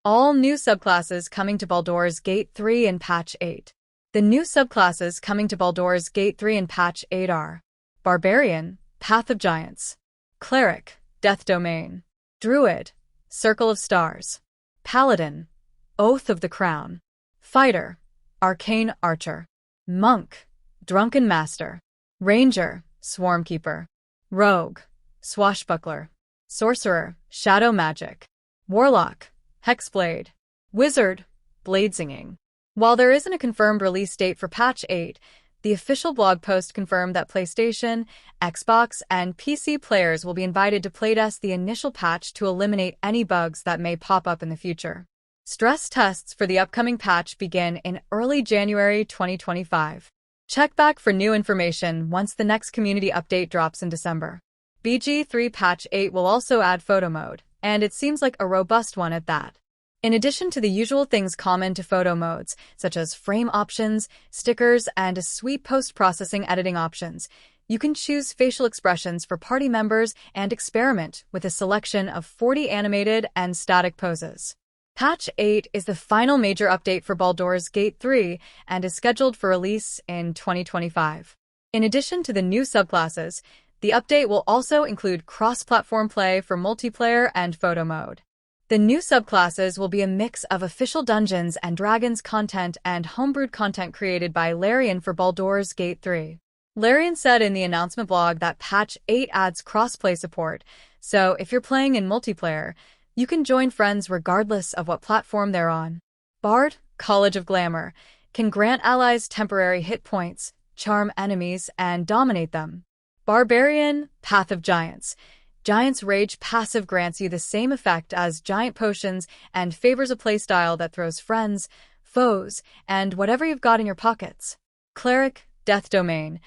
All new subclasses coming to Baldur's Gate 3 in Patch 8. The new subclasses coming to Baldur's Gate 3 in Patch 8 are Barbarian, Path of Giants; Cleric, Death Domain; Druid, Circle of Stars; Paladin, Oath of the Crown; Fighter, Arcane Archer; Monk, Drunken Master; Ranger, Swarmkeeper; Rogue, Swashbuckler; Sorcerer, Shadow Magic; Warlock, Hexblade; Wizard, Bladesinging. While there isn't a confirmed release date for Patch 8, the official blog post confirmed that PlayStation, Xbox, and PC players will be invited to playtest the initial patch to eliminate any bugs that may pop up in the future. Stress tests for the upcoming patch begin in early January 2025. Check back for new information once the next community update drops in December. BG3 Patch 8 will also add photo mode, and it seems like a robust one at that. In addition to the usual things common to photo modes, such as frame options, stickers, and sweet post-processing editing options, you can choose facial expressions for party members and experiment with a selection of 40 animated and static poses. Patch 8 is the final major update for Baldur's Gate 3 and is scheduled for release in 2025. In addition to the new subclasses, the update will also include cross-platform play for multiplayer and photo mode. The new subclasses will be a mix of official Dungeons & Dragons content and homebrewed content created by Larian for Baldur's Gate 3. Larian said in the announcement blog that Patch 8 adds cross-play support, so if you're playing in multiplayer, you can join friends regardless of what platform they're on. Bard, College of Glamour, can grant allies temporary hit points, charm enemies, and dominate them. Barbarian, Path of Giants. Giant's Rage passive grants you the same effect as Giant Potions and favors a playstyle that throws friends, foes, and whatever you've got in your pockets. Cleric, Death Domain.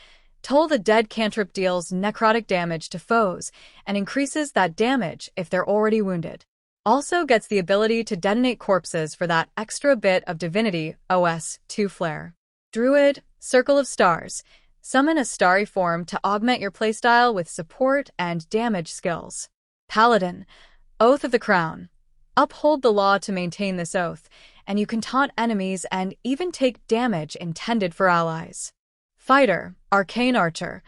Toll the Dead cantrip deals necrotic damage to foes and increases that damage if they're already wounded. Also gets the ability to detonate corpses for that extra bit of Divinity OS 2 flair. Druid, Circle of Stars. Summon a starry form to augment your playstyle with support and damage skills. Paladin, Oath of the Crown. Uphold the law to maintain this oath, and you can taunt enemies and even take damage intended for allies. Fighter, Arcane Archer.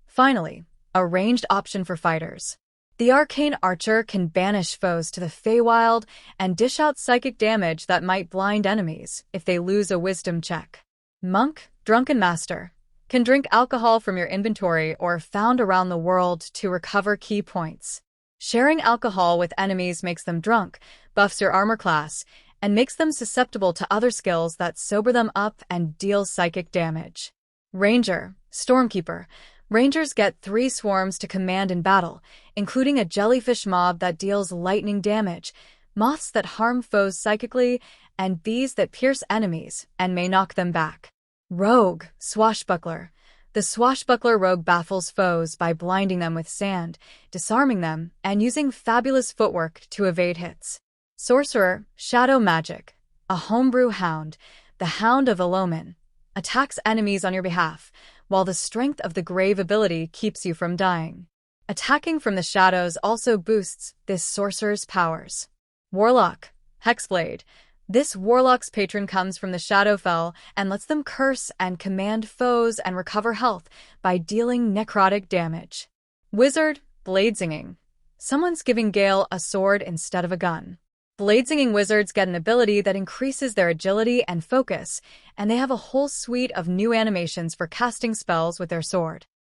Finally, a ranged option for fighters. The Arcane Archer can banish foes to the Feywild and dish out psychic damage that might blind enemies if they lose a wisdom check. Monk, Drunken Master. Can drink alcohol from your inventory or found around the world to recover key points. Sharing alcohol with enemies makes them drunk, buffs your armor class, and makes them susceptible to other skills that sober them up and deal psychic damage. Ranger, Stormkeeper. Rangers get 3 swarms to command in battle, including a jellyfish mob that deals lightning damage, moths that harm foes psychically, and bees that pierce enemies and may knock them back. Rogue, Swashbuckler. The Swashbuckler rogue baffles foes by blinding them with sand, disarming them, and using fabulous footwork to evade hits. Sorcerer, Shadow Magic. A homebrew hound, the Hound of Elomen, attacks enemies on your behalf, while the Strength of the Grave ability keeps you from dying. Attacking from the shadows also boosts this sorcerer's powers. Warlock, Hexblade. This Warlock's patron comes from the Shadowfell and lets them curse and command foes and recover health by dealing necrotic damage. Wizard, Bladesinging. Someone's giving Gale a sword instead of a gun. Bladesinging wizards get an ability that increases their agility and focus, and they have a whole suite of new animations for casting spells with their sword.